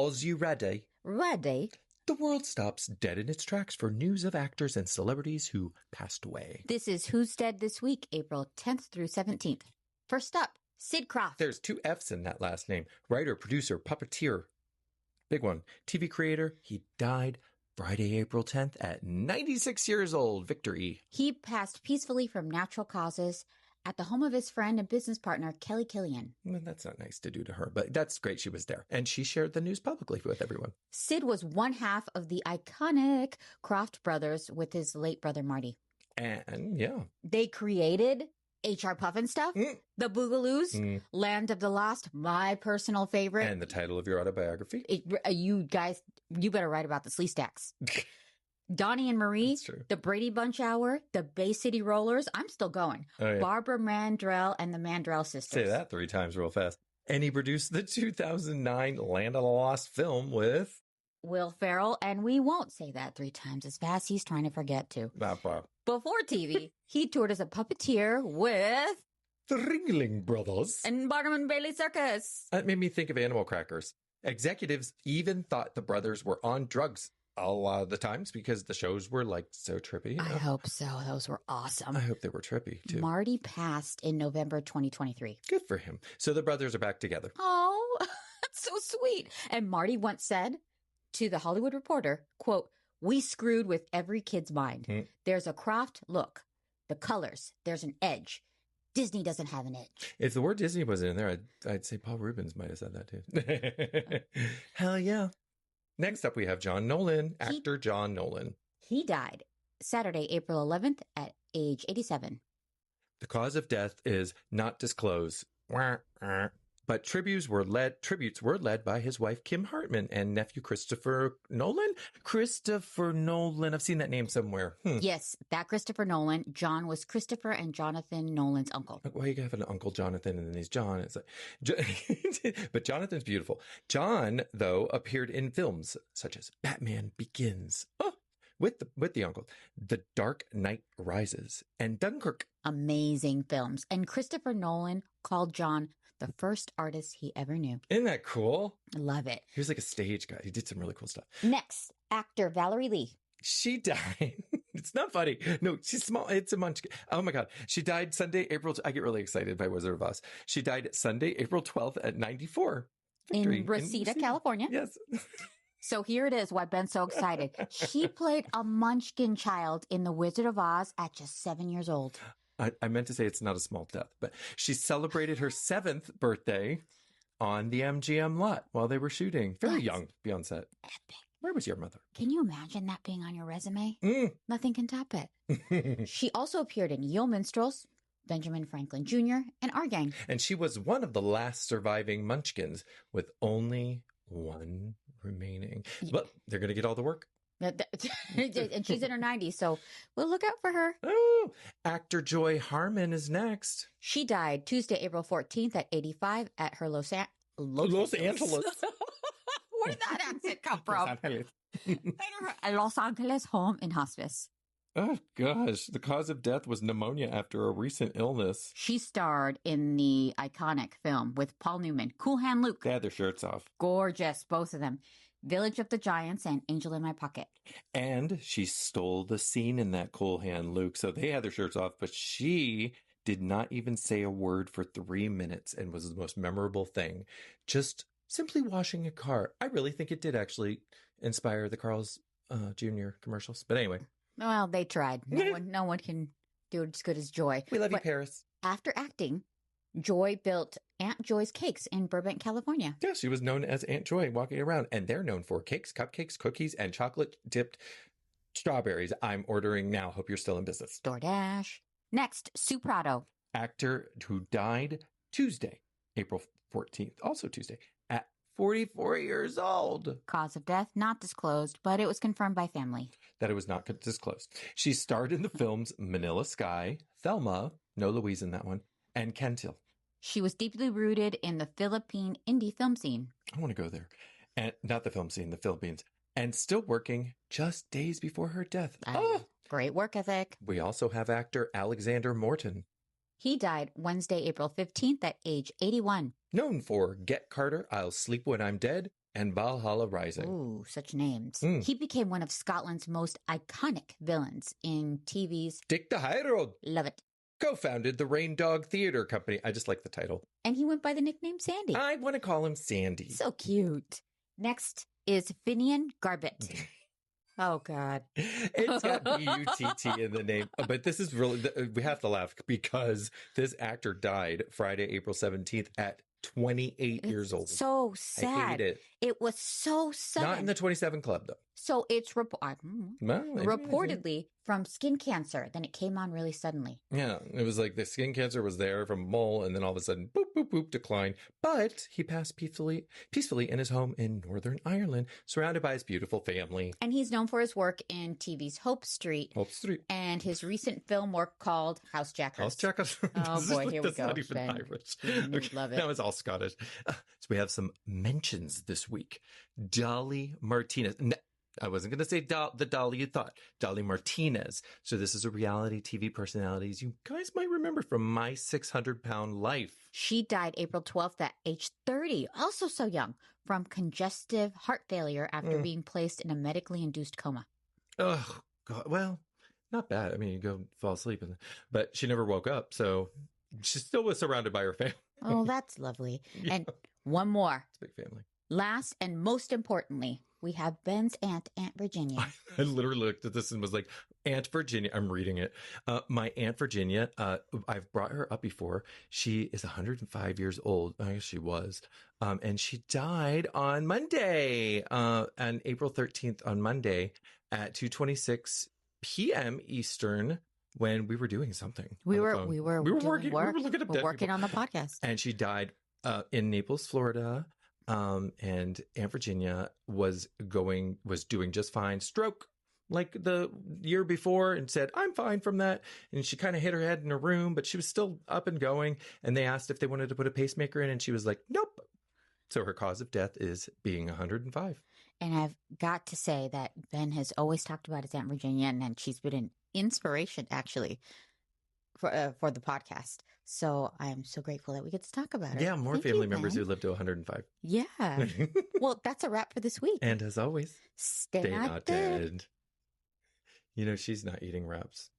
Are you ready? Ready? The world stops dead in its tracks for news of actors and celebrities who passed away. This is Who's Dead This Week, April 10th through 17th. First up, Sid Krofft. There's 2 F's in that last name. Writer, producer, puppeteer. Big one. TV creator. He died Friday, April 10th at 96 years old. Victory. He passed peacefully from natural causes at the home of his friend and business partner, Kelly Killian. Well, that's not nice to do to her, but that's great she was there. And she shared the news publicly with everyone. Sid was one half of the iconic Krofft brothers with his late brother, Marty. And, yeah. They created HR Puffin Stuff, The Boogaloos, Land of the Lost, my personal favorite. And the title of your autobiography. You guys, you better write about the Slee Stacks. Donnie and Marie, the Brady Bunch Hour, the Bay City Rollers. I'm still going. Oh, yeah. Barbara Mandrell and the Mandrell sisters. Say that 3 times real fast. And he produced the 2009 Land of the Lost film with Will Ferrell. And we won't say that 3 times as fast. He's trying to forget to. Before TV, he toured as a puppeteer with the Ringling Brothers and Barnum and Bailey Circus. That made me think of animal crackers. Executives even thought the brothers were on drugs a lot of the times because the shows were like so trippy. You know? I hope so. Those were awesome. I hope they were trippy too. Marty passed in November 2023. Good for him. So the brothers are back together. Oh, that's so sweet. And Marty once said to the Hollywood Reporter, quote, "We screwed with every kid's mind. There's a Krofft look, the colors, there's an edge. Disney doesn't have an edge." If the word Disney wasn't in there, I'd say Paul Rubens might have said that too. Hell yeah. Next up, we have John Nolan, actor John Nolan. He died Saturday, April 11th at age 87. The cause of death is not disclosed. But tributes were led by his wife, Kim Hartman, and nephew, Christopher Nolan. Christopher Nolan. I've seen that name somewhere. Yes, that Christopher Nolan. John was Christopher and Jonathan Nolan's uncle. Why you have an uncle Jonathan and then he's John? It's like, but Jonathan's beautiful. John, though, appeared in films such as Batman Begins. With the uncle, The Dark Knight Rises, and Dunkirk. Amazing films. And Christopher Nolan called John the first artist he ever knew. Isn't that cool? I love it. He was like a stage guy. He did some really cool stuff. Next, actor Valerie Lee. She died. It's not funny. No, she's small. It's a munchkin. Oh my God. She died Sunday, April. I get really excited by Wizard of Oz. She died Sunday, April 12th at 94. Victory. In Reseda, California. Yes. So here it is why Ben's so excited. She played a munchkin child in The Wizard of Oz at just 7 years old. I meant to say it's not a small death, but she celebrated her 7th birthday on the MGM lot while they were shooting. Very young, be on set. Epic. Where was your mother? Can you imagine that being on your resume? Nothing can top it. She also appeared in Yo Minstrels, Benjamin Franklin Jr., and Our Gang. And she was one of the last surviving munchkins with only one remaining. But they're going to get all the work. And she's in her 90s, so we'll look out for her. Oh, actor Joy Harmon is next. She died Tuesday, April 14th at 85 at her Los Angeles. Where did that accent come from? At her Los Angeles home in hospice. Oh, gosh. The cause of death was pneumonia after a recent illness. She starred in the iconic film with Paul Newman, Cool Hand Luke. They had their shirts off. Gorgeous, both of them. Village of the Giants and Angel in My Pocket. And she stole the scene in that Cool Hand Luke. So they had their shirts off, but she did not even say a word for 3 minutes and was the most memorable thing. Just simply washing a car. I really think it did actually inspire the Carl's Jr. commercials. But anyway. Well, they tried. No one can do it as good as Joy. We love you, Paris. After acting, Joy built Aunt Joy's Cakes in Burbank, California. Yeah, she was known as Aunt Joy walking around. And they're known for cakes, cupcakes, cookies, and chocolate-dipped strawberries. I'm ordering now. Hope you're still in business. DoorDash. Next, Sue Prado. Actor who died Tuesday, April 14th. Also Tuesday. 44 years old. Cause of death not disclosed, but it was confirmed by family. That it was not disclosed. She starred in the films Manila Sky, Thelma, no Louise in that one, and Kentil. She was deeply rooted in the Philippine indie film scene. I want to go there. And not the film scene, the Philippines. And still working just days before her death. Great work ethic. We also have actor Alexander Morton. He died Wednesday, April 15th at age 81. Known for Get Carter, I'll Sleep When I'm Dead, and Valhalla Rising. Ooh, such names. Mm. He became one of Scotland's most iconic villains in TV's Dick the High Road. Love It. Co-founded the Rain Dog Theatre Company. I just like the title. And he went by the nickname Sandy. I want to call him Sandy. So cute. Next is Finian Garbett. Oh, God. It's got B-U-T-T in the name. But this is really, we have to laugh because this actor died Friday, April 17th at 28 years old. So sad. I hate it. It was so sad. Not in the 27 Club, though. So it's reportedly from skin cancer. Then it came on really suddenly. Yeah, it was like the skin cancer was there from mole, and then all of a sudden, boop, boop, boop, decline. But he passed peacefully in his home in Northern Ireland, surrounded by his beautiful family. And he's known for his work in TV's Hope Street. And his recent film work called House Jackers. House Jackers. Oh, boy, here we go. Not even Irish. Okay. Love it. That was all Scottish. So we have some mentions this week. Dolly Martinez. I wasn't going to say the Dolly you thought. Dolly Martinez. So this is a reality TV personality you guys might remember from My 600-Pound Life. She died April 12th at age 30, also so young, from congestive heart failure after being placed in a medically induced coma. Oh, God. Well, not bad. I mean, you go fall asleep. But she never woke up, so she still was surrounded by her family. Oh, that's lovely. Yeah. And one more. It's a big family. Last and most importantly, we have Ben's Aunt Virginia. I literally looked at this and was like, Aunt Virginia. I'm reading it. My Aunt Virginia, I've brought her up before. She is 105 years old. I guess she was. And she died on Monday, on April 13th on Monday at 2:26 p.m. Eastern when we were doing something. We were working. We were looking up working on the podcast. And she died in Naples, Florida. And Aunt Virginia was doing just fine. Stroke like the year before and said, I'm fine from that. And she kind of hit her head in her room, but she was still up and going. And they asked if they wanted to put a pacemaker in and she was like, nope. So her cause of death is being 105. And I've got to say that Ben has always talked about his Aunt Virginia and she's been an inspiration actually for the podcast. So I'm so grateful that we get to talk about it. Yeah, more family members who live to 105. Yeah. Well, that's a wrap for this week. And as always, stay not dead. You know, she's not eating wraps.